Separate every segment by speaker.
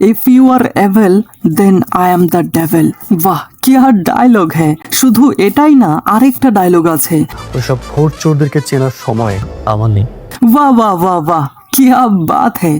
Speaker 1: If you are evil then I am the devil. वाह क्या dialogue है। শুধু এটাই না, আরেকটা ডায়লগ আছে।
Speaker 2: ওইসব ভোট চোরদেরকে চেনার সময় আমার নেই।
Speaker 1: वाह वाह वाह वाह क्या बात है।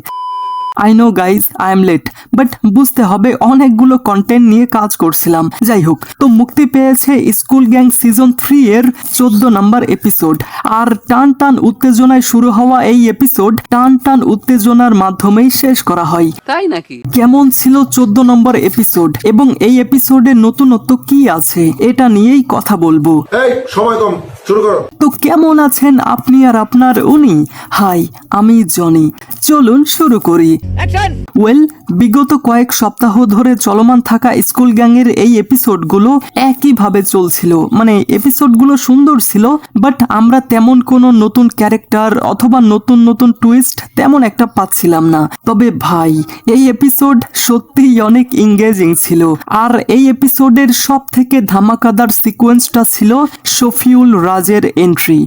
Speaker 1: I know guys I am late, but বুঝতে হবে অনেকগুলো কন্টেন্ট নিয়ে কাজ করছিলাম। যাই হোক, তো মুক্তি পেয়েছে স্কুল গ্যাং সিজন 3 এর 14 নম্বর এপিসোড। আর টান টান উত্তেজনায় শুরু হওয়া এই এপিসোড টান টান উত্তেজনার মাধ্যমেই শেষ করা হয়।
Speaker 3: তাই নাকি?
Speaker 1: কেমন ছিল 14 নম্বর এপিসোড এবং এই এপিসোডে নতুনত্ব কি আছে এটা নিয়েই কথা বলবো।
Speaker 4: এই সময় কম, শুরু করো।
Speaker 1: তো কেমন আছেন আপনি আর আপনার উনি? হাই, আমি জনি। চলুন শুরু করি। ওয়েল, বিগত কয়েক সপ্তাহ ধরে চলমান থাকা স্কুল গ্যাংয়ের এই এপিসোডগুলো একইভাবে চলছিল। মানে এপিসোডগুলো সুন্দর ছিল, বাট আমরা তেমন কোনো নতুন ক্যারেক্টার অথবা নতুন নতুন টুইস্ট তেমন একটা পাচ্ছিলাম না। তবে ভাই, এই এপিসোড সত্যিই অনেক এঙ্গেজিং ছিল। আর এই এপিসোডের সব থেকে ধামাকাদার সিকোয়েন্সটা ছিল শফিউল রাজের এন্ট্রি।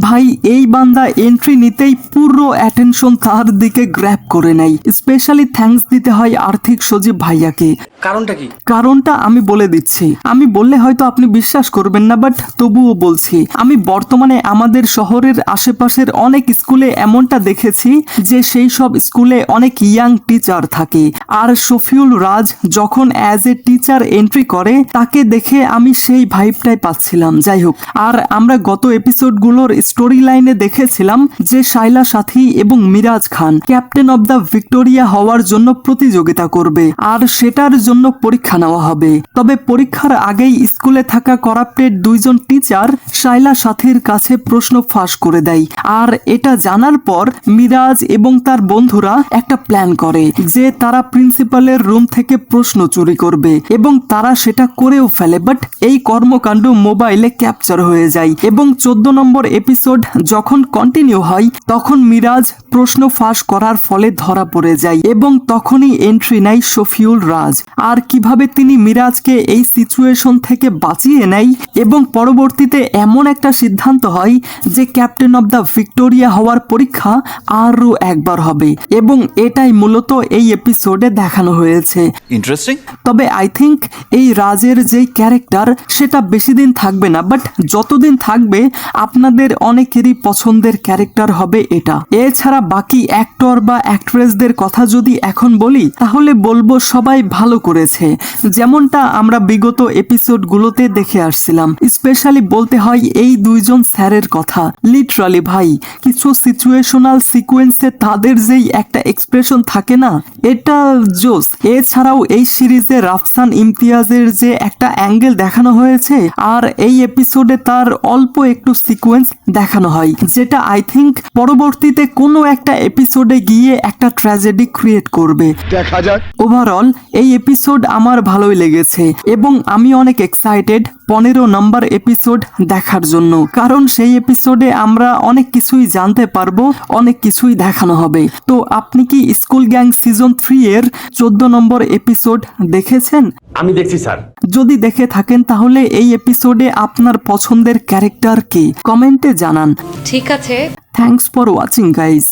Speaker 1: ভাই, এই বান্দা এন্ট্রি নিতেই পুরো অ্যাটেনশন তার দিকে গ্র্যাব করে নেয়। স্পেশালি থ্যাঙ্কস দিতে হয় আর্থিক সজীব ভাইয়াকে।
Speaker 3: কারণটা কি?
Speaker 1: কারণটা আমি বলে দিচ্ছি। আমি বললে হয়তো আপনি বিশ্বাস করবেন না, বাট তবুও বলছি। আমি বর্তমানে আমাদের শহরের আশেপাশের অনেক স্কুলে এমনটা দেখেছি যে সেই সব স্কুলে অনেক ইয়াং টিচার থাকে। আর শফিউল রাজ যখন অ্যাজ এ টিচার এন্ট্রি করে, তাকে দেখে আমি সেই ভাইবটাই পাচ্ছিলাম। যাই হোক, আর আমরা গত এপিসোডগুলোর স্টোরি লাইনে দেখেছিলাম যে শাইলা সাথী এবং মিরাজ খান ক্যাপ্টেন অব দ্য ভিক্টোরিয়া হওয়ার জন্য প্রতিযোগিতা করবে, আর সেটার জন্য পরীক্ষা নেওয়া হবে। তবে পরীক্ষার আগেই স্কুলে থাকা করাপ্টেড দুইজন টিচার শাইলা সাথীর কাছে প্রশ্ন ফাঁস করে দেয়। আর এটা জানার পর মিরাজ এবং তার বন্ধুরা একটা প্ল্যান করে যে তারা প্রিন্সিপালের রুম থেকে প্রশ্ন চুরি করবে, এবং তারা সেটা করেও ফেলে। বাট এই কর্মকাণ্ড মোবাইলে ক্যাপচার হয়ে যায় এবং 14 নম্বর এপিসোড যখন কন্টিনিউ হয় তখন মিরাজ প্রশ্ন ফাঁস করার ফলে ধরা পড়ে যায় এবং তখনই এন্ট্রি নেয় শফিউল রাজ। আর কিভাবে তিনি মিরাজকে এই সিচুয়েশন থেকে বাঁচিয়ে নেয় এবং পরবর্তীতে এমন একটা সিদ্ধান্ত হয় যে ক্যাপ্টেন অব দ্য ভিক্টোরিয়া হওয়ার পরীক্ষা আরও একবার হবে, এবং এটাই মূলত এই এপিসোডে দেখানো হয়েছে।
Speaker 3: ইন্টারেস্টিং।
Speaker 1: তবে আই থিঙ্ক এই রাজের যেই ক্যারেক্টার সেটা বেশি দিন থাকবে না, বাট যতদিন থাকবে আপনাদের অনেকেরই পছন্দের ক্যারেক্টার হবে এটা। এছাড়া বাকি অ্যাক্টর বা অ্যাক্ট্রেসদের কথা যদি এখন বলি তাহলে বলবো সবাই ভালো করেছে, যেমনটা আমরা বিগত এপিসোডগুলোতে দেখে আসছিলাম। স্পেশালি বলতে হয় এই দুইজন স্যারের কথা। লিটারালি ভাই, কিছু সিচুয়েশনাল সিকোয়েন্সে তাদের যেই একটা এক্সপ্রেশন থাকে না, এটা জোস। এছাড়াও এই সিরিজে রাফসান ইমতিয়াজের যে একটা অ্যাঙ্গেল দেখানো হয়েছে, আর এই এপিসোডে তার অল্প একটু সিকোয়েন্স দেখানো হয়, যেটা আই থিঙ্ক পরবর্তীতে কোনো একটা এপিসোডে গিয়ে একটা ট্র্যাজেডি ক্রিয়েট করবে।
Speaker 4: দেখা যাক।
Speaker 1: ওভারঅল এই এপিসোড আমার ভালোই লেগেছে এবং আমি অনেক এক্সাইটেড 15 নম্বর এপিসোড দেখার জন্য, কারণ সেই এপিসোডে আমরা অনেক কিছুই জানতে পারবো, অনেক কিছুই দেখানো হবে। তো আপনি কি স্কুল গ্যাং সিজন 3 এর 14 নম্বর এপিসোড দেখেছেন?
Speaker 2: আমি দেখছি স্যার।
Speaker 1: যদি দেখে থাকেন তাহলে এই এপিসোডে আপনার পছন্দের ক্যারেক্টার কে কমেন্টে জানান।
Speaker 5: ঠিক আছে।
Speaker 1: Thanks for watching guys.